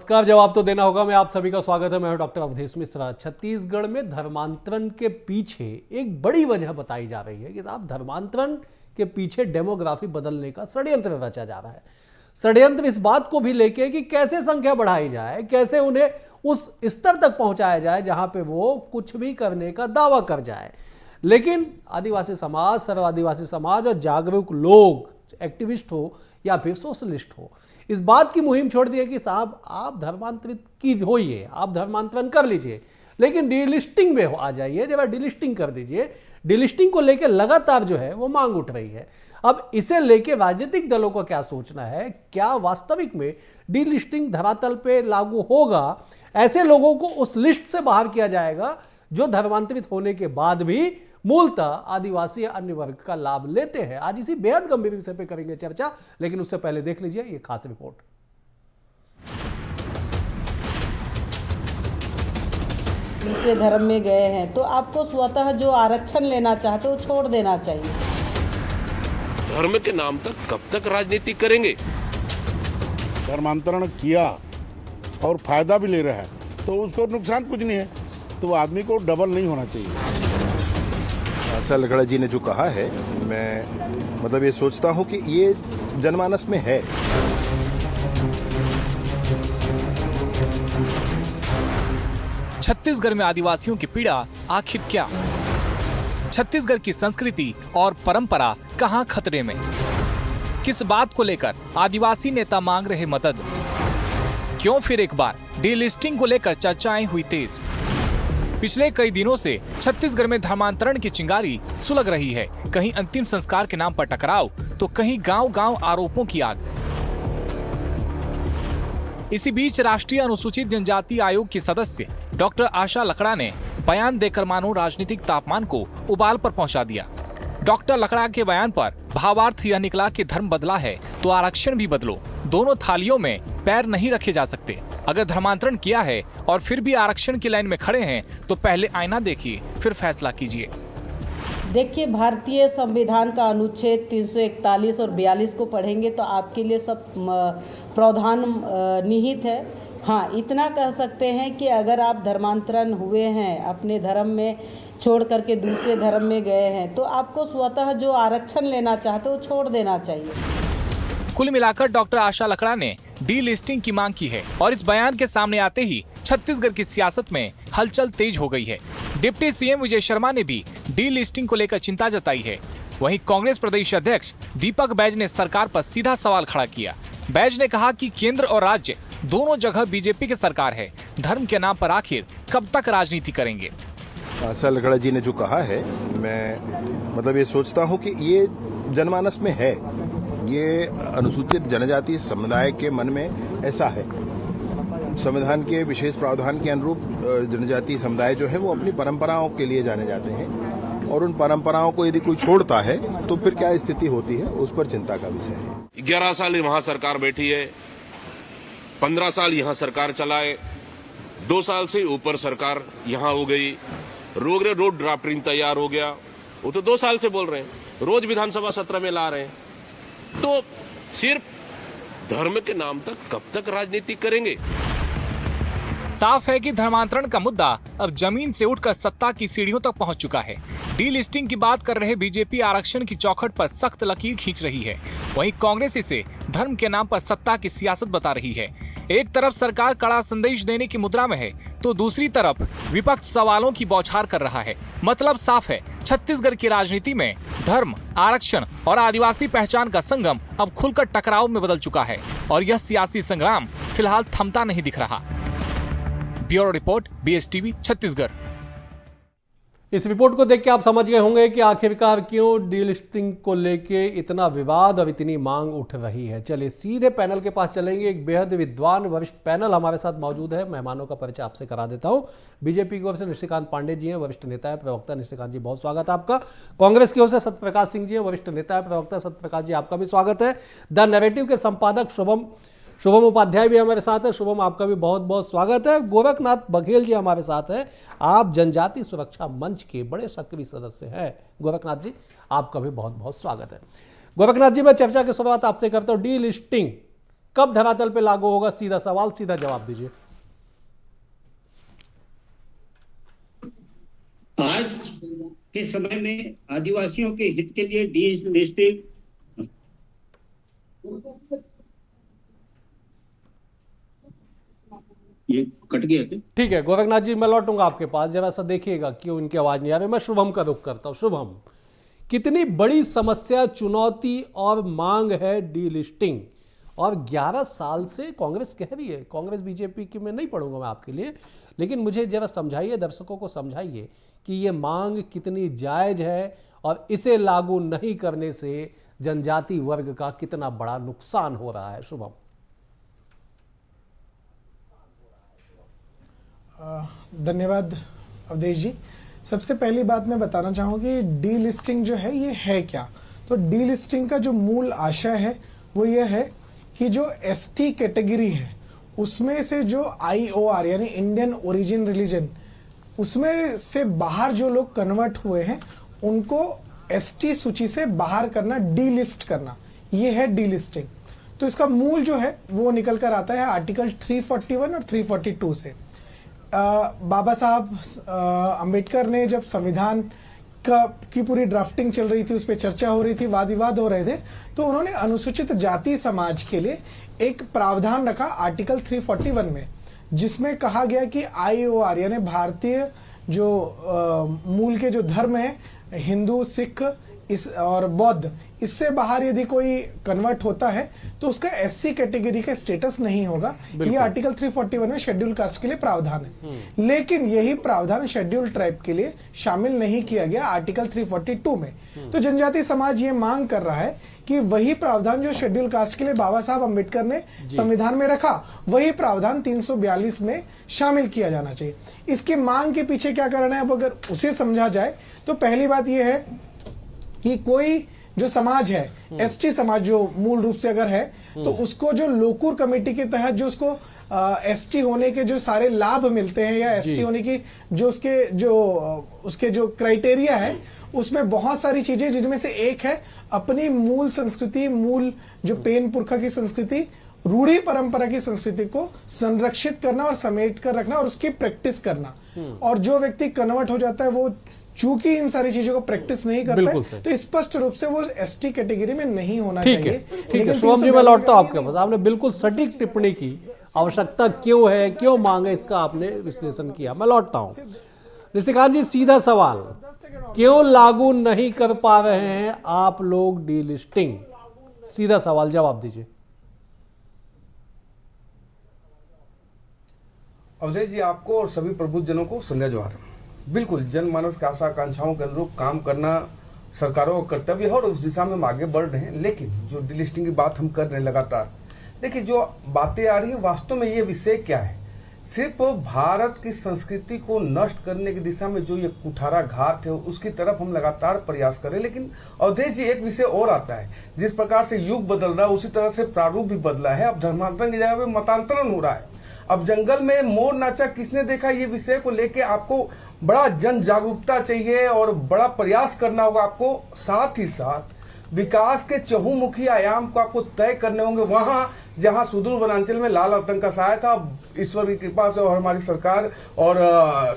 नमस्कार। जवाब तो देना होगा। मैं आप सभी का स्वागत है। मैं हूं डॉक्टर अवधेश मिश्रा। छत्तीसगढ़ में धर्मांतरण के पीछे एक बड़ी वजह बताई जा रही है कि साहब धर्मांतरण के पीछे डेमोग्राफी बदलने का षड्यंत्र रचा जा रहा है। षड्यंत्र इस बात को भी लेके कि कैसे संख्या बढ़ाई जाए, कैसे उन्हें उस स्तर तक पहुंचाया जाए जहां पे वो कुछ भी करने का दावा कर जाए। लेकिन आदिवासी समाज, सर्व आदिवासी समाज और जागरूक लोग, एक्टिविस्ट हो या फिर सोशलिस्ट हो, इस बात की मुहिम छोड़ दी है कि साहब आप धर्मांतरित की होइए, आप धर्मांतरण कर लीजिए, लेकिन डीलिस्टिंग में आ जाइए। जब डीलिस्टिंग कर दीजिए, डीलिस्टिंग को लेकर लगातार जो है वो मांग उठ रही है। अब इसे लेकर राजनीतिक दलों को क्या सोचना है, क्या वास्तविक में डीलिस्टिंग धरातल पे लागू होगा, ऐसे लोगों को उस लिस्ट से बाहर किया जाएगा जो धर्मांतरित होने के बाद भी मूलतः आदिवासी या अन्य वर्ग का लाभ लेते हैं। आज इसी बेहद गंभीर विषय पे करेंगे चर्चा, लेकिन उससे पहले देख लीजिए ये खास रिपोर्ट। दूसरे धर्म में गए हैं तो आपको स्वतः जो आरक्षण लेना चाहते हो छोड़ देना चाहिए। धर्म के नाम तक कब तक राजनीति करेंगे? धर्मांतरण किया और फायदा भी ले रहा है तो उसको नुकसान कुछ नहीं है, तो आदमी को डबल नहीं होना चाहिए। आशा लकड़ा जी ने जो कहा है, मैं मतलब ये सोचता हूँ कि ये जनमानस में है। छत्तीसगढ़ में आदिवासियों की पीड़ा आखिर क्या? छत्तीसगढ़ की संस्कृति और परंपरा कहां खतरे में? किस बात को लेकर आदिवासी नेता मांग रहे मदद? क्यों फिर एक बार डीलिस्टिंग को लेकर चर्चाएं हुई तेज? पिछले कई दिनों से छत्तीसगढ़ में धर्मांतरण की चिंगारी सुलग रही है। कहीं अंतिम संस्कार के नाम पर टकराव, तो कहीं गांव-गांव आरोपों की आग। इसी बीच राष्ट्रीय अनुसूचित जनजाति आयोग की सदस्य डॉक्टर आशा लकड़ा ने बयान देकर मानो राजनीतिक तापमान को उबाल पर पहुंचा दिया। डॉक्टर लकड़ा के बयान पर भावार्थ यह निकला कि धर्म बदला है तो आरक्षण भी बदलो। दोनों थालियों में पैर नहीं रखे जा सकते। अगर धर्मांतरण किया है और फिर भी आरक्षण की लाइन में खड़े हैं तो पहले आईना देखिए, फिर फैसला कीजिए। देखिए, भारतीय संविधान का अनुच्छेद 341 और 42 को पढ़ेंगे तो आपके लिए सब प्रावधान निहित है। हाँ, इतना कह सकते हैं कि अगर आप धर्मांतरण हुए हैं, अपने धर्म में छोड़ करके दूसरे धर्म में गए हैं, तो आपको स्वतः जो आरक्षण लेना चाहते हो छोड़ देना चाहिए। कुल मिलाकर डॉक्टर आशा लकड़ा ने डीलिस्टिंग की मांग की है और इस बयान के सामने आते ही छत्तीसगढ़ की सियासत में हलचल तेज हो गई है। डिप्टी सीएम विजय शर्मा ने भी डीलिस्टिंग को लेकर चिंता जताई है। वहीं कांग्रेस प्रदेश अध्यक्ष दीपक बैज ने सरकार पर सीधा सवाल खड़ा किया। बैज ने कहा कि केंद्र और राज्य दोनों जगह बीजेपी की सरकार है, धर्म के नाम पर आखिर कब तक राजनीति करेंगे? आशा लकड़ा जी ने जो कहा है, मैं मतलब ये सोचता हूँ कि ये जनमानस में है। ये अनुसूचित जनजाति समुदाय के मन में ऐसा है। संविधान के विशेष प्रावधान के अनुरूप जनजाति समुदाय जो है वो अपनी परंपराओं के लिए जाने जाते हैं, और उन परंपराओं को यदि कोई छोड़ता है तो फिर क्या स्थिति होती है, उस पर चिंता का विषय है। 11 साल वहां सरकार बैठी है, 15 साल यहाँ सरकार चलाए, 2 साल से ऊपर सरकार यहाँ हो गई। रोड ड्राफ्टिंग तैयार हो गया, वो तो 2 साल से बोल रहे हैं, रोज विधानसभा सत्र में ला रहे हैं। तो सिर्फ धर्म के नाम तक कब तक राजनीति करेंगे? साफ है कि धर्मांतरण का मुद्दा अब जमीन से उठकर सत्ता की सीढ़ियों तक पहुंच चुका है। डीलिस्टिंग की बात कर रहे बीजेपी आरक्षण की चौखट पर सख्त लकीर खींच रही है। वहीं कांग्रेस इसे धर्म के नाम पर सत्ता की सियासत बता रही है। एक तरफ सरकार कड़ा संदेश देने की मुद्रा में है तो दूसरी तरफ विपक्ष सवालों की बौछार कर रहा है। मतलब साफ है, छत्तीसगढ़ की राजनीति में धर्म, आरक्षण और आदिवासी पहचान का संगम अब खुलकर टकराव में बदल चुका है और यह सियासी संग्राम फिलहाल थमता नहीं दिख रहा। Bureau report, BSTV, Chhattisgarh. इस रिपोर्ट को देख के आप समझ गए होंगे कि आखिरकार क्यों डीलिस्टिंग को लेके इतना विवाद और इतनी मांग उठ रही है। चलिए सीधे पैनल के पास चलेंगे। एक बेहद विद्वान वरिष्ठ पैनल हमारे साथ मौजूद है। मेहमानों का परिचय आपसे करा देता हूं। बीजेपी की ओर से निशिकांत पांडे जी हैं, वरिष्ठ नेता है, प्रवक्ता। निशिकांत जी, बहुत स्वागत है आपका। कांग्रेस की ओर से सत्यप्रकाश सिंह जी हैं, वरिष्ठ नेता है, प्रवक्ता। सत्यप्रकाश जी, आपका भी स्वागत है। द नैरेटिव के संपादक शुभम उपाध्याय भी हमारे साथ है। शुभम, आपका भी बहुत बहुत स्वागत है। गोरखनाथ बघेल जी हमारे साथ है, आप जनजाति सुरक्षा मंच के बड़े सक्रिय सदस्य हैं। गोरखनाथ जी, आपका भी बहुत बहुत स्वागत है। गोरखनाथ जी, मैं चर्चा की शुरुआत आपसे करता हूँ। डीलिस्टिंग कब धरातल पे लागू होगा? सीधा सवाल, सीधा जवाब दीजिए। आज के समय में आदिवासियों के हित के लिए डीलिस्टिंग ये कट गया क्या? ठीक है गोरखनाथ जी, मैं लौटूंगा आपके पास, जरा सा देखिएगा क्यों इनकी आवाज नहीं आ रही। मैं शुभम का रुख करता हूं। शुभम, कितनी बड़ी समस्या, चुनौती और मांग है डीलिस्टिंग, और 11 साल से कांग्रेस कह रही है। कांग्रेस बीजेपी की मैं नहीं पढ़ूंगा मैं आपके लिए, लेकिन मुझे जरा समझाइए, दर्शकों को समझाइए कि ये मांग कितनी जायज है और इसे लागू नहीं करने से जनजाति वर्ग का कितना बड़ा नुकसान हो रहा है। शुभम। धन्यवाद अवधेश जी। सबसे पहली बात मैं बताना चाहूँगा कि डीलिस्टिंग जो है ये है क्या। तो डीलिस्टिंग का जो मूल आशय है वो ये है कि जो एसटी कैटेगरी है उसमें से जो IOR यानी इंडियन ओरिजिन रिलीजन, उसमें से बाहर जो लोग कन्वर्ट हुए हैं उनको एसटी सूची से बाहर करना, डीलिस्ट करना, ये है डीलिस्टिंग। तो इसका मूल जो है वो निकल कर आता है आर्टिकल 341 और 342 से। बाबा साहब अंबेडकर ने जब संविधान की पूरी ड्राफ्टिंग चल रही थी, उस पर चर्चा हो रही थी, वाद विवाद हो रहे थे, तो उन्होंने अनुसूचित जाति समाज के लिए एक प्रावधान रखा आर्टिकल 341 में, जिसमें कहा गया कि IOR यानी भारतीय जो मूल के जो धर्म है, हिंदू, सिख और बौद्ध, इससे बाहर यदि कोई कन्वर्ट होता है तो उसका SC कैटेगरी का स्टेटस नहीं होगा। ये आर्टिकल 341 में शेड्यूल कास्ट के लिए प्रावधान है। लेकिन यही प्रावधान शेड्यूल ट्राइब के लिए शामिल नहीं किया गया आर्टिकल 342 में। तो जनजाति समाज ये मांग कर रहा है कि वही प्रावधान जो शेड्यूल कास्ट के लिए बाबा साहब अम्बेडकर ने संविधान में रखा, वही प्रावधान 342 में शामिल किया जाना चाहिए। इसकी मांग के पीछे क्या कारण है, अब अगर उसे समझा जाए तो पहली बात यह है कि कोई जो समाज है, ST समाज जो मूल रूप से अगर है, तो उसको जो लोकूर कमेटी के तहत जो उसको ST होने के जो सारे लाभ मिलते हैं, या ST होने की जो उसके जो क्राइटेरिया है, उसमें बहुत सारी चीजें, जिनमें से एक है अपनी मूल संस्कृति, मूल जो पेन पुरखा की संस्कृति, रूढ़ी परंपरा की संस्कृति को संरक्षित करना और समेट कर रखना और उसकी प्रैक्टिस करना। और जो व्यक्ति कन्वर्ट हो जाता है वो चूंकि इन सारी चीजों को प्रैक्टिस नहीं करता है, तो स्पष्ट रूप से वो ST कैटेगरी में नहीं होना चाहिए। ठीक है शुभम जी, मैं लौटता हूं आपके पास। आपने बिल्कुल सटीक टिप्पणी की, आवश्यकता क्यों है, क्यों मांग है, इसका आपने विश्लेषण किया। मैं लौटता हूं निशिकांत जी, सीधा सवाल, क्यों लागू नहीं कर पा रहे हैं आप लोग डीलिस्टिंग? सीधा सवाल, जवाब दीजिए। अवधेश जी, आपको और सभी प्रबुद्धजनों को संध्या जोहार। बिल्कुल जनमानस की आशा आकांक्षाओं के अनुरूप काम करना सरकारों का कर्तव्य है और उस दिशा में हम आगे बढ़ रहे हैं। लेकिन जो डीलिस्टिंग की बात हम कर रहे हैं लगातार, देखिए जो बातें आ रही है वास्तव में ये विषय क्या है, सिर्फ भारत की संस्कृति को नष्ट करने की दिशा में जो ये कुठाराघात है उसकी तरफ हम लगातार प्रयास करें। लेकिन अवधेश जी, एक विषय और आता है, जिस प्रकार से युग बदल रहा है उसी तरह से प्रारूप भी बदला है। अब धर्मांतरण की जगह पे मतांतरण हो रहा है। अब जंगल में मोर नाचा किसने देखा, ये विषय को लेके आपको बड़ा जन जागरूकता चाहिए और बड़ा प्रयास करना होगा आपको। साथ ही साथ विकास के चहुमुखी आयाम को आपको तय करने होंगे। वहां जहां सुदूर वनांचल में लाल आतंक का सहाय था, ईश्वर की कृपा से और हमारी सरकार और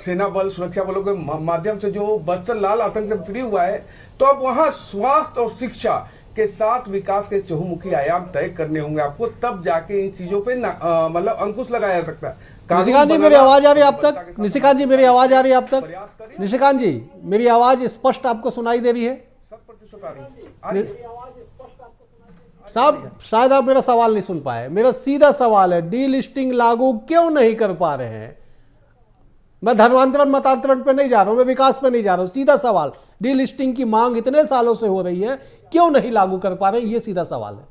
सेना बल, सुरक्षा बलों के माध्यम से जो बस्तर लाल आतंक से फ्री हुआ है, तो अब वहां स्वास्थ्य और शिक्षा के साथ विकास के चहुमुखी आयाम तय करने होंगे आपको, तब जाके इन चीजों पे मतलब अंकुश लगाया जा सकता है। निशिकांत जी, मेरी आवाज आ रही है आप तक? निशिकांत जी, मेरी आवाज आ रही है आप तक? निशिकांत जी, मेरी आवाज स्पष्ट आपको सुनाई दे रही है? 100% आ रही है। साहब, शायद आप मेरा सवाल नहीं सुन पाए। मेरा सीधा सवाल है, डीलिस्टिंग लागू क्यों नहीं कर पा रहे हैं? मैं धर्मांतरण मतांतरण पे नहीं जा रहा हूं, मैं विकास पे नहीं जा रहा हूं। सीधा सवाल, डीलिस्टिंग की मांग इतने सालों से हो रही है, क्यों नहीं लागू कर पा रहे? ये सीधा सवाल है।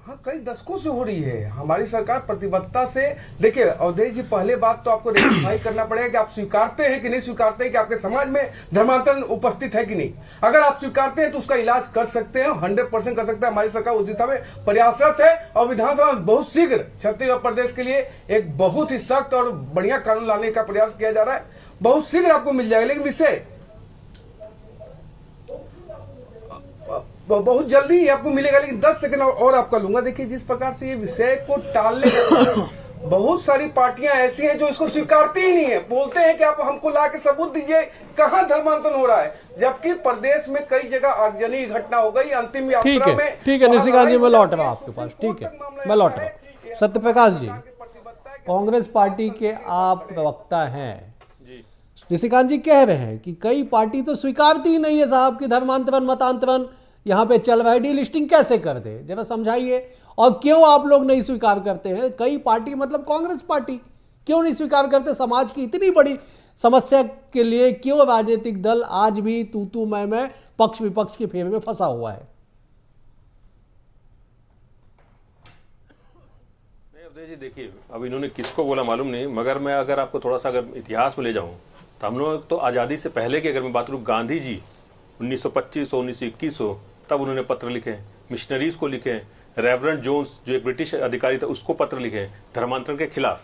हाँ, कई दशकों से हो रही है। हमारी सरकार प्रतिबद्धता से, देखिए अवधेश जी, पहले बात तो आपको रेक्टिफाई करना पड़ेगा कि आप स्वीकारते हैं कि नहीं स्वीकारते हैं कि आपके समाज में धर्मांतरण उपस्थित है कि नहीं। अगर आप स्वीकारते हैं तो उसका इलाज कर सकते हैं, 100% कर सकते हैं। हमारी सरकार उस दिशा में प्रयासरत है और विधानसभा में बहुत शीघ्र छत्तीसगढ़ प्रदेश के लिए एक बहुत ही सख्त और बढ़िया कानून लाने का प्रयास किया जा रहा है। बहुत शीघ्र आपको मिल जाएगा। लेकिन विषय बहुत जल्दी ही आपको मिलेगा, लेकिन 10 सेकंड और आपका लूंगा। देखिए जिस प्रकार से ये विषय को टालने का बहुत सारी पार्टियां ऐसी हैं जो इसको स्वीकारती ही नहीं है, बोलते हैं कि आप हमको ला के सबूत दीजिए कहां धर्मांतरण हो रहा है, जबकि प्रदेश में कई जगह आगजनी घटना हो गई अंतिम यात्रा में। ठीक है निशिकांत जी, मैं लौट रहा हूं आपके पास। ठीक है, मैं लौट रहा हूं। सत्यप्रकाश जी, कांग्रेस पार्टी के आप प्रवक्ता हैं, निशिकांत जी कह रहे हैं कि कई पार्टी तो स्वीकारती ही नहीं है साहब कि धर्मांतरण मतांतरण यहाँ पे चल रहा है, डीलिस्टिंग कैसे कर दे, जरा समझाइए। और क्यों आप लोग नहीं स्वीकार करते हैं? कई पार्टी मतलब कांग्रेस पार्टी क्यों नहीं स्वीकार करते? समाज की इतनी बड़ी समस्या के लिए क्यों राजनीतिक दल आज भी तू मैं पक्ष विपक्ष के फेर में फंसा हुआ है? अवधेश जी देखिए, अब इन्होंने किसको बोला मालूम नहीं, मगर मैं अगर आपको थोड़ा सा अगर इतिहास में ले जाऊं तो हम लोग तो आज़ादी से पहले की अगर मैं बात करूं, गांधी जी 1925 हो 1921 हो तब उन्होंने पत्र लिखे, मिशनरीज को लिखे, रेवरेंड जोन्स जो एक ब्रिटिश अधिकारी था उसको पत्र लिखे धर्मांतरण के खिलाफ।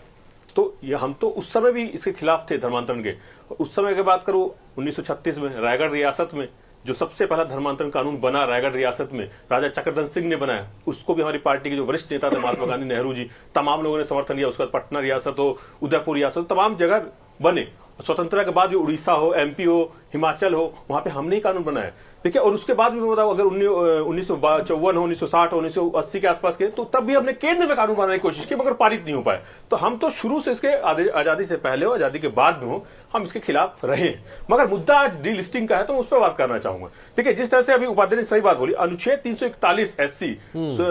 तो ये हम तो उस समय भी इसके खिलाफ थे धर्मांतरण के। उस समय की बात करूं 1936 में रायगढ़ रियासत में जो सबसे पहला धर्मांतरण कानून बना रायगढ़ रियासत में, राजा चक्रधर सिंह ने बनाया, उसको भी हमारी पार्टी के जो वरिष्ठ नेता थे महात्मा गांधी, नेहरू जी, तमाम लोगों ने समर्थन किया। उसके बाद पटना रियासत हो, उदयपुर रियासत हो, तमाम जगह बने। स्वतंत्रता के बाद भी उड़ीसा हो, एमपी हो, हिमाचल हो, वहां पे हमने ही कानून बनाया। देखिए, और उसके बाद भी मैं बताऊं, अगर 1954 हो, 1960 हो, 1980 के आसपास के, तो तब भी हमने केंद्र में कानून बनाने की कोशिश की मगर पारित नहीं हो पाए। तो हम तो शुरू से इसके आजादी से पहले हो आजादी के बाद में हो हम इसके खिलाफ रहे। मगर मुद्दा आज डीलिस्टिंग का है तो मैं उस पर बात करना चाहूंगा। देखिए, जिस तरह से अभी उपाध्याय ने सही बात बोली, अनुच्छेद 341 SC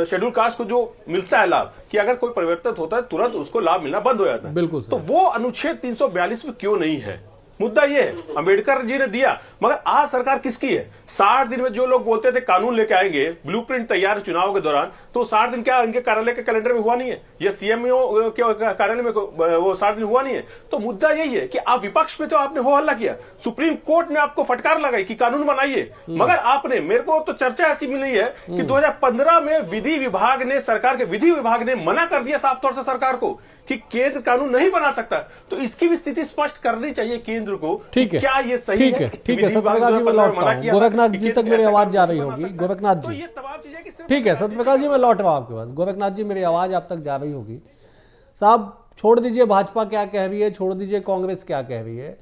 शेड्यूल कास्ट को जो मिलता है लाभ कि अगर कोई परिवर्तित होता है तुरंत उसको लाभ मिलना बंद हो जाता है। बिल्कुल। तो वो अनुच्छेद 342 में क्यों नहीं है? मुद्दा ये है, अंबेडकर जी ने दिया मगर आज सरकार किसकी है? 60 दिन में जो लोग बोलते थे कानून लेके आएंगे, ब्लूप्रिंट तैयार चुनाव के दौरान, तो 60 दिन क्या इनके कार्यालय के कैलेंडर में हुआ नहीं है, या सीएमओ के कार्यालय में वो 60 दिन हुआ नहीं है। तो मुद्दा यही है कि आप विपक्ष में तो आपने हो हल्ला किया, सुप्रीम कोर्ट ने आपको फटकार लगाई कि कानून बनाइए, मगर आपने, मेरे को तो चर्चा ऐसी मिली है कि 2015 में विधि विभाग ने, सरकार के विधि विभाग ने मना कर दिया साफ तौर से सरकार को कि केंद्र कानून नहीं बना सकता। तो इसकी भी स्थिति स्पष्ट करनी चाहिए केंद्र को। ठीक है, क्या ये सही है? ठीक है सत्यप्रकाश जी, मैं लौटता हूं। गोरखनाथ जी तक मेरी आवाज जा रही होगी। गोरखनाथ जी, ठीक है सत्यप्रकाश जी, मैं लौट रहा हूं आपके पास। गोरखनाथ जी, मेरी आवाज आप तक जा रही होगी। साहब, छोड़ दीजिए भाजपा क्या कह रही है, छोड़ दीजिए कांग्रेस क्या कह रही है,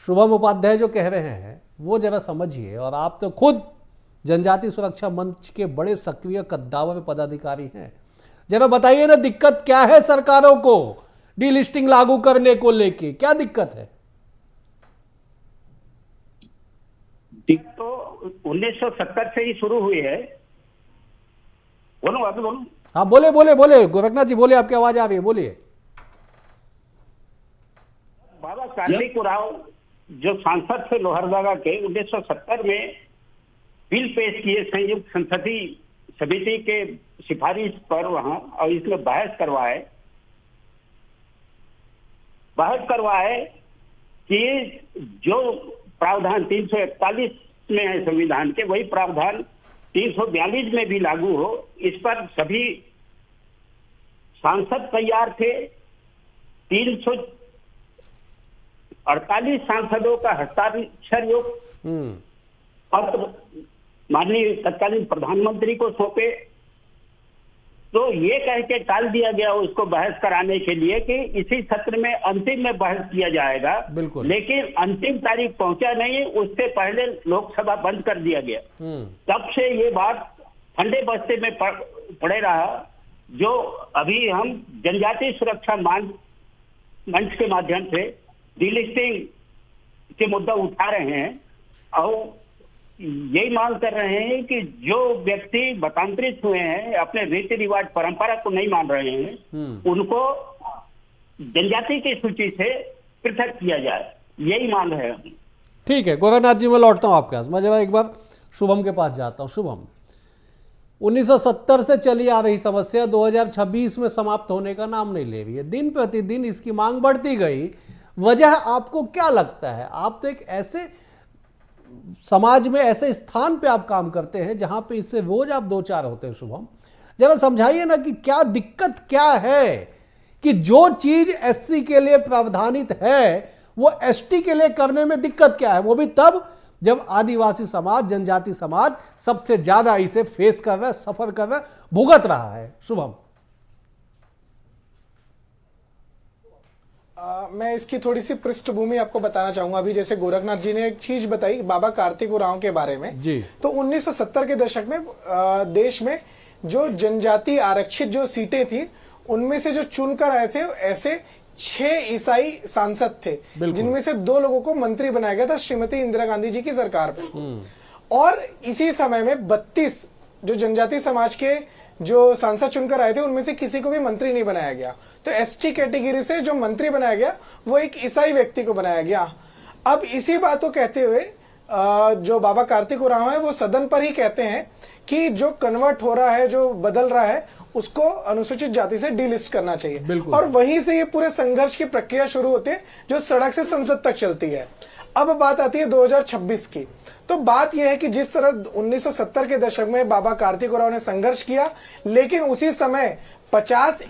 शुभम उपाध्याय जो कह रहे हैं वो जरा समझिए। और आप तो खुद जनजाति सुरक्षा मंच के बड़े सक्रिय कद्दावर पदाधिकारी हैं, जरा बताइए ना दिक्कत क्या है सरकारों को डीलिस्टिंग लागू करने को लेके, क्या दिक्कत है? तो 1970 से ही शुरू हुई है। बोलो अभी बोलो। हाँ बोले बोले बोले गोरखनाथ जी बोले, आपकी आवाज आ रही है, बोलिए। बाबा कार्तिक उराव जो सांसद थे लोहरदगा के, 1970 में बिल पेश किए संयुक्त संसदीय समिति के सिफारिश पर वहां, और इसमें बहस करवाए कि जो प्रावधान 341 में है संविधान के, वही प्रावधान 342 में भी लागू हो। इस पर सभी सांसद तैयार थे। 348 सांसदों का हस्ताक्षर युक्त पत्र माननीय तत्कालीन प्रधानमंत्री को सौंपे। तो ये कह के टाल दिया गया उसको बहस कराने के लिए कि इसी सत्र में अंतिम में बहस किया जाएगा। बिल्कुल। लेकिन अंतिम तारीख पहुंचा नहीं, उससे पहले लोकसभा बंद कर दिया गया। तब से ये बात ठंडे बस्ते में पड़े रहा। जो अभी हम जनजातीय सुरक्षा मंच के माध्यम से डीलिस्टिंग के मुद्दा उठा रहे हैं और यही मांग कर रहे हैं कि जो व्यक्ति मतांतरित हुए हैं, अपने रीति रिवाज परंपरा को नहीं मान रहे हैं, उनको जनजाति की सूची से पृथक किया जाए, यही मांग है। ठीक है गोरखनाथ जी, मैं लौटता हूं आपके पास। मैं जब एक बार शुभम के पास जाता हूं। शुभम, 1970 से चली आ रही समस्या 2026 में समाप्त होने का नाम नहीं ले रही है। दिन प्रतिदिन इसकी मांग बढ़ती गई। वजह आपको क्या लगता है? आप तो एक ऐसे समाज में, ऐसे स्थान पे आप काम करते हैं जहां पे इससे रोज आप दो चार होते हैं। शुभम, जरा समझाइए ना कि क्या दिक्कत क्या है कि जो चीज एससी के लिए प्रावधानित है वो एसटी के लिए करने में दिक्कत क्या है? वो भी तब जब आदिवासी समाज, जनजाति समाज सबसे ज्यादा इसे फेस कर रहा है, सफर कर रहा है, भुगत रहा है। शुभम, मैं इसकी थोड़ी सी पृष्ठभूमि आपको बताना चाहूंगा। अभी जैसे गोरखनाथ जी ने एक चीज बताई बाबा कार्तिक उरांव के बारे में जी। तो 1970 के दशक में देश में जो जनजाति आरक्षित जो सीटें थी उनमें से जो चुनकर आए थे ऐसे 6 ईसाई सांसद थे, जिनमें से 2 लोगों को मंत्री बनाया गया था श्रीमती इंदिरा गांधी जी की सरकार में। और इसी समय में 32 जो जनजाति समाज के जो सांसद चुनकर आए थे उनमें से किसी को भी मंत्री नहीं बनाया गया। तो एसटी कैटेगरी से जो मंत्री बनाया गया वो एक ईसाई व्यक्ति को बनाया गया। अब इसी बात को कहते हुए जो बाबा कार्तिक उरांव है वो सदन पर ही कहते हैं कि जो कन्वर्ट हो रहा है, जो बदल रहा है, उसको अनुसूचित जाति से डीलिस्ट करना चाहिए। और वहीं से ये पूरे संघर्ष की प्रक्रिया शुरू होती है जो सड़क से संसद तक चलती है। अब बात आती है 2026 की। तो बात यह है कि जिस तरह 1970 के दशक में बाबा कार्तिक उरांव ने संघर्ष किया, लेकिन उसी समय 50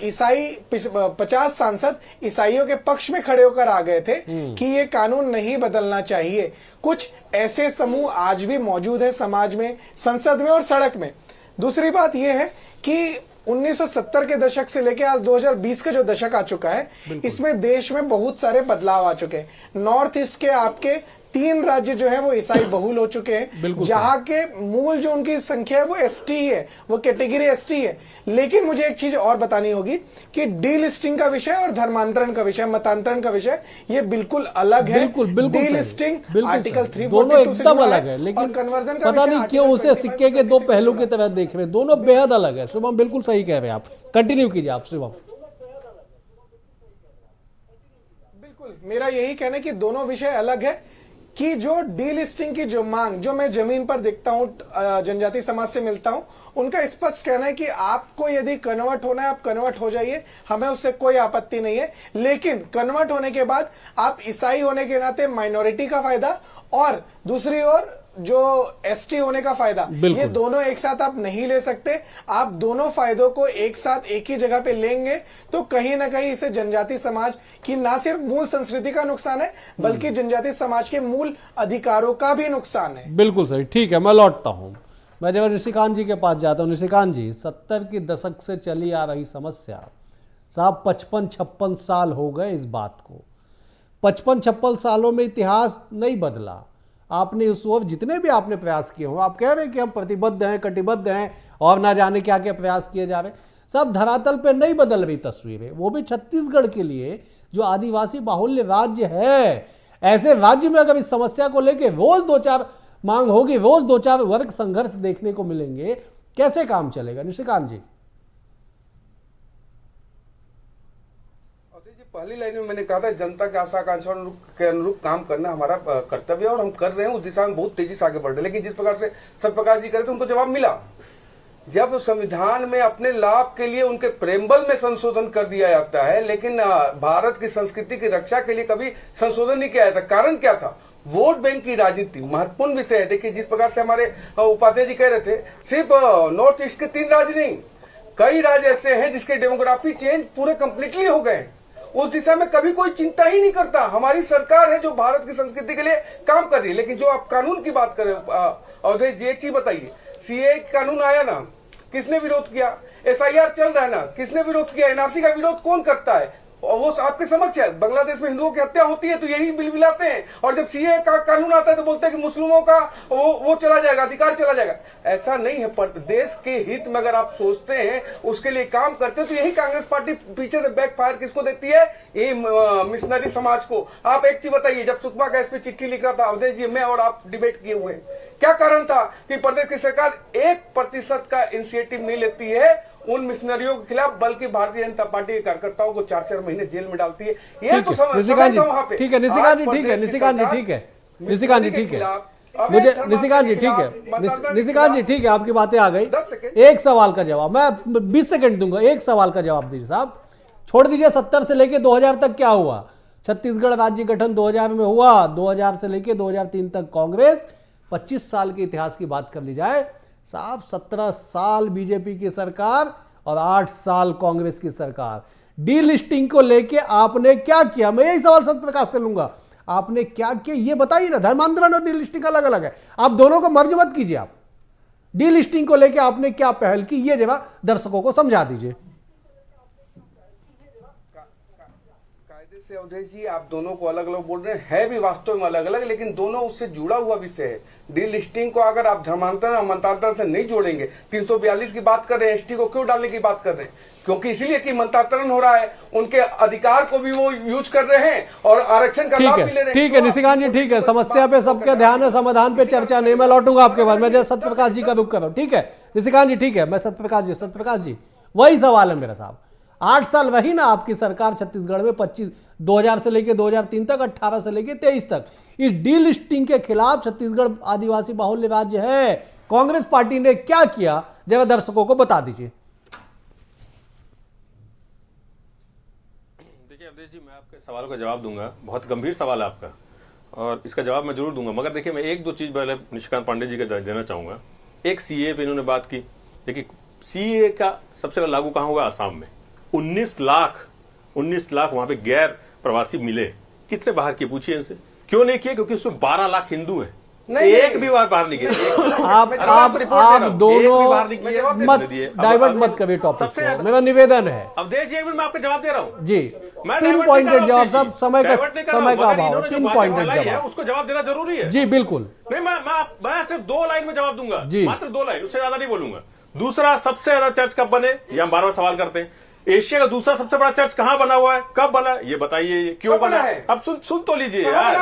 सांसद ईसाइयों के पक्ष में खड़े होकर आ गए थे कि ये कानून नहीं बदलना चाहिए। कुछ ऐसे समूह आज भी मौजूद है समाज में, संसद में और सड़क में। दूसरी बात यह है कि 1970 के दशक से लेकर आज 2020 का जो दशक आ चुका है, इसमें देश में बहुत सारे बदलाव आ चुके हैं। नॉर्थ ईस्ट के आपके 3 राज्य जो है वो ईसाई बहुल हो चुके हैं, जहां के मूल जो उनकी संख्या है वो एसटी है, वो कैटेगरी एसटी है। लेकिन मुझे एक चीज और बतानी होगी कि डीलिस्टिंग का विषय और धर्मांतरण का विषय, मतांतरण का विषय, ये बिल्कुल अलग है। डीलिस्टिंग आर्टिकल 342 दोनों एकदम अलग है, लेकिन कन्वर्जन का पता नहीं क्यों उसे सिक्के के 2 पहलू की तरह देख रहे हैं। दोनों बेहद अलग है। शुभम बिल्कुल सही कह रहे हैं आप, कंटिन्यू कीजिए आप शुभम। बिल्कुल मेरा यही कहना है कि दोनों विषय अलग है कि जो डीलिस्टिंग की जो मांग जो मैं जमीन पर देखता हूं, जनजाति समाज से मिलता हूं, उनका स्पष्ट कहना है कि आपको यदि कन्वर्ट होना है आप कन्वर्ट हो जाइए, हमें उससे कोई आपत्ति नहीं है। लेकिन कन्वर्ट होने के बाद आप ईसाई होने के नाते माइनॉरिटी का फायदा और दूसरी ओर जो एसटी होने का फायदा, ये दोनों एक साथ आप नहीं ले सकते। आप दोनों फायदों को एक साथ एक ही जगह पे लेंगे तो कहीं ना कहीं इसे जनजाति समाज की ना सिर्फ मूल संस्कृति का नुकसान है बल्कि जनजाति समाज के मूल अधिकारों का भी नुकसान है। बिल्कुल सही, ठीक है, मैं लौटता हूं। मैं जब निशिकांत जी के पास जाता हूं। निशिकांत जी, 70 के दशक से चली आ रही समस्या साहब 55-56 साल हो गए इस बात को। 55-56 सालों में इतिहास नहीं बदला। आपने उस वक्त जितने भी आपने प्रयास किए हो, आप कह रहे हैं कि हम प्रतिबद्ध हैं, कटिबद्ध हैं और ना जाने क्या क्या प्रयास किए जा रहे, सब धरातल पे नहीं बदल रही तस्वीरें। वो भी छत्तीसगढ़ के लिए जो आदिवासी बाहुल्य राज्य है, ऐसे राज्य में अगर इस समस्या को लेकर रोज 2-4 मांग होगी, रोज 2-4 वर्ग संघर्ष देखने को मिलेंगे, कैसे काम चलेगा? निशिकांत जी, पहली लाइन में मैंने कहा था जनता के आशा आकांक्षा के अनुरूप काम करना हमारा कर्तव्य है और हम कर रहे हैं। उस दिशा में बहुत तेजी से आगे बढ़ रहे हैं। लेकिन जिस प्रकार से सत्यप्रकाश जी करे थे उनको जवाब मिला। जब संविधान में अपने लाभ के लिए उनके प्रेमबल में संशोधन कर दिया जाता है, लेकिन भारत की संस्कृति की रक्षा के लिए कभी संशोधन नहीं किया जाता। कारण क्या था? वोट बैंक की राजनीति महत्वपूर्ण विषय है। देखिए जिस प्रकार से हमारे उपाध्याय जी कह रहे थे, सिर्फ नॉर्थ ईस्ट के 3 राज्य नहीं, कई राज्य ऐसे हैं जिसके डेमोग्राफी चेंज पूरे कंप्लीटली हो गए। उस दिशा में कभी कोई चिंता ही नहीं करता। हमारी सरकार है जो भारत की संस्कृति के लिए काम कर रही है। लेकिन जो आप कानून की बात कर रहे हो अवधेश जी, एक चीज बताइए, सीए कानून आया ना, किसने विरोध किया? एसआईआर चल रहा है ना, किसने विरोध किया? एनआरसी का विरोध कौन करता है? और वो आपके समक्ष है। बांग्लादेश में हिंदुओं की हत्या होती है तो यही बिलबिलाते हैं, और जब सीए का कानून आता है तो बोलते हैं कि मुस्लिमों का वो चला जाएगा, अधिकार चला जाएगा। ऐसा नहीं है। पर देश के हित में अगर आप सोचते हैं, उसके लिए काम करते हैं, तो यही कांग्रेस पार्टी पीछे से बैकफायर किसको देती है? ये मिशनरी समाज को। आप एक चीज बताइए, जब सुकमा गैस पे चिट्ठी लिख रहा था अवधेश जी, मैं और आप डिबेट किए हुए, क्या कारण था कि प्रदेश की सरकार 1% का इनिशिएटिव नहीं लेती है उन मिशनरियों के खिलाफ, बल्कि भारतीय जनता पार्टी के कार्यकर्ताओं को 4-4 महीने जेल में डालती है? ये तो समझ वहां पे। ठीक है निशिकांत जी, ठीक है निशिकांत जी, ठीक है निशिकांत जी, ठीक है मुझे निशिकांत जी, ठीक है निशिकांत जी, ठीक है, आपकी बातें आ गई। एक सवाल का जवाब मैं 20 सेकंड दूंगा, एक सवाल का जवाब दीजिए साहब। छोड़ दीजिए 70 से लेके 2000 तक क्या हुआ? छत्तीसगढ़ राज्य गठन 2000 में हुआ, 2000 से लेके 2003 तक कांग्रेस। 25 साल के इतिहास की बात कर ली जाए साहब, 17 साल बीजेपी की सरकार और 8 साल कांग्रेस की सरकार। डी लिस्टिंग को लेके आपने क्या किया? मैं यही सवाल सत्यप्रकाश से लूंगा। आपने क्या किया ये बताइए ना। धर्मांतरण और डीलिस्टिंग अलग अलग है, आप दोनों को मर्ज मत कीजिए। आप डीलिस्टिंग को लेकर आपने क्या पहल की ये जरा दर्शकों को समझा दीजिए। से अवधेश जी, आप दोनों को अलग अलग बोल रहे हैं भी वास्तव में अलग अलग, लेकिन दोनों उससे जुड़ा हुआ विषय है। डीलिस्टिंग को अगर आप धर्मांतरण और मतांतरण से नहीं जोड़ेंगे, 342 की बात कर रहे हैं, एसटी को क्यों डालने की बात कर रहे हैं? क्योंकि इसीलिए कि मतांतरण हो रहा है, उनके अधिकार को भी वो यूज कर रहे हैं और आरक्षण का लाभ भी ले रहे हैं। ठीक है निशिकांत जी, ठीक है, समस्या पे सबका ध्यान है, समाधान पे चर्चा नहीं। मैं लौटूंगा आपके बाद, मैं जैसे सत्यप्रकाश जी का रुख कर रहा हूं। ठीक है निशिकांत जी, ठीक है, मैं सत्यप्रकाश जी वही सवाल है मेरा साहब। 8 साल रही ना आपकी सरकार छत्तीसगढ़ में, 2000 से लेकर 2003 तक, 18 से लेकर 23 तक। इस डीलिस्टिंग के खिलाफ छत्तीसगढ़ आदिवासी बाहुल्य राज्य है, कांग्रेस पार्टी ने क्या किया जरा दर्शकों को बता दीजिए। देखिए अवधेश जी, मैं आपके सवालों का जवाब दूंगा, बहुत गंभीर सवाल है आपका और इसका जवाब मैं जरूर दूंगा। मगर देखिए मैं एक दो चीज पहले निशिकांत पांडे जी का देना चाहूंगा। एक सीए पे इन्होंने बात की। देखिए सीए का सबसे पहले लागू कहां होगा? आसाम में। 19 लाख वहां पे गैर प्रवासी मिले। कितने बाहर किए पूछिए इनसे, क्यों नहीं किए? क्योंकि उसमें 12 लाख हिंदू है, एक भी बाहर नहीं किए। आप दोनों मत डाइवर्ट मत करिए टॉपिक को, मेरा निवेदन है। अवधेश जी, मैं आपको जवाब दे रहा हूं जी, पिन पॉइंटेड जवाब साहब, समय का अभाव, पिन पॉइंटेड जवाब, उसको जवाब देना जरूरी है। जी बिल्कुल। नहीं, मैं सिर्फ 2 लाइन में जवाब दूंगा, मात्र 2 लाइन, उससे ज्यादा नहीं बोलूंगा। दूसरा, सबसे ज्यादा चर्च कब बने, ये हम 12वां सवाल करते हैं। एशिया का दूसरा सबसे बड़ा चर्च कहां बना हुआ है, कब बना, ये बताइए, क्यों बना है? अब सुन तो लीजिए यार,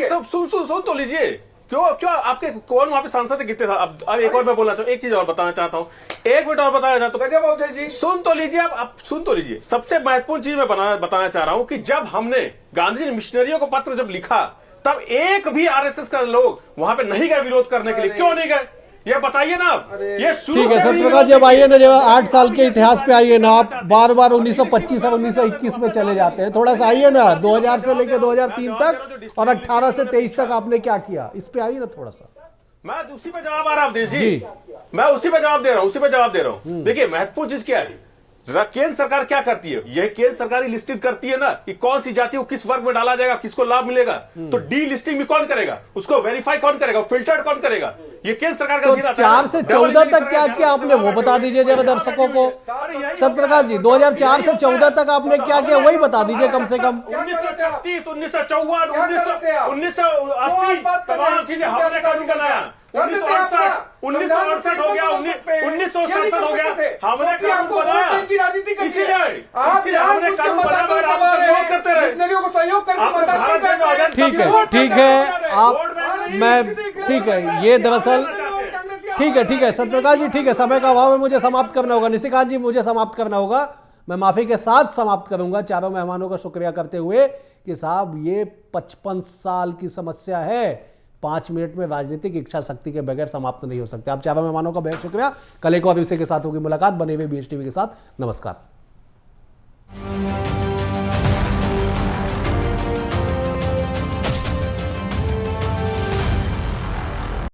सब सुन तो लीजिए। क्यों आपके कौन वहां पे सांसद कितने था? अब एक और मैं बोलना चाहूँ, एक चीज और बताना चाहता हूँ, 1 मिनट और बताया चाहता हूँ। सुन तो लीजिए, आप सुन तो लीजिए। सबसे महत्वपूर्ण चीज मैं बताना चाह रहा हूँ कि जब हमने गांधी जी मिशनरियों को पत्र जब लिखा, तब एक भी आरएसएस का लोग वहां पे नहीं गए विरोध करने के लिए। क्यों नहीं गए ये बताइए ना आप। ये ठीक है सत्यप्रकाश जी, अब आइए ना, जब 8 साल के इतिहास पे आइए ना, आप बार 1925 और 1921 में चले जाते हैं। थोड़ा सा आइए ना, 2000 से लेकर 2003 तक और 18 से 23 तक आपने क्या किया, इस पे आइए ना थोड़ा सा। मैं उसी पे जवाब आ रहा हूं जी, मैं उसी पे जवाब दे रहा हूं, देखिए महत्वपूर्ण चीज क्या है, केंद्र सरकार क्या करती है? यह केंद्र सरकार ही लिस्टिंग करती है ना कि कौन सी जाति को किस वर्ग में डाला जाएगा, किसको लाभ मिलेगा। तो डी लिस्टिंग भी कौन करेगा, उसको वेरीफाई कौन करेगा, फिल्टर्ड कौन करेगा? ये केंद्र सरकार का। तो 4 से 14 तक क्या किया आपने, वो बता दीजिए जरा दर्शकों को। सत्यप्रकाश जी, 2004 से 14 तक आपने क्या किया वही बता दीजिए कम से कम। 1936, 1954, 1980 तमाम चीजें हमने कानून बनाया। 1968 हो गया, 1967 हो गया, हमने कानून बनाया। इसीलिए हमने कानून बनाया करते रहे। ठीक है आप मैं ठीक है, ये दरअसल ठीक है सत्यप्रकाश जी, ठीक है, समय का अभाव है, मुझे समाप्त करना होगा। निशिकांत जी, मुझे समाप्त करना होगा, मैं माफी के साथ समाप्त करूंगा, चारों मेहमानों का शुक्रिया करते हुए कि साहब ये 55 साल की समस्या है, 5 मिनट में राजनीतिक इच्छा शक्ति के बगैर समाप्त नहीं हो सकते। आप चारों मेहमानों का बेहद शुक्रिया। कल एक और विषय के साथ होगी मुलाकात, बने हुए BHTV के साथ। नमस्कार।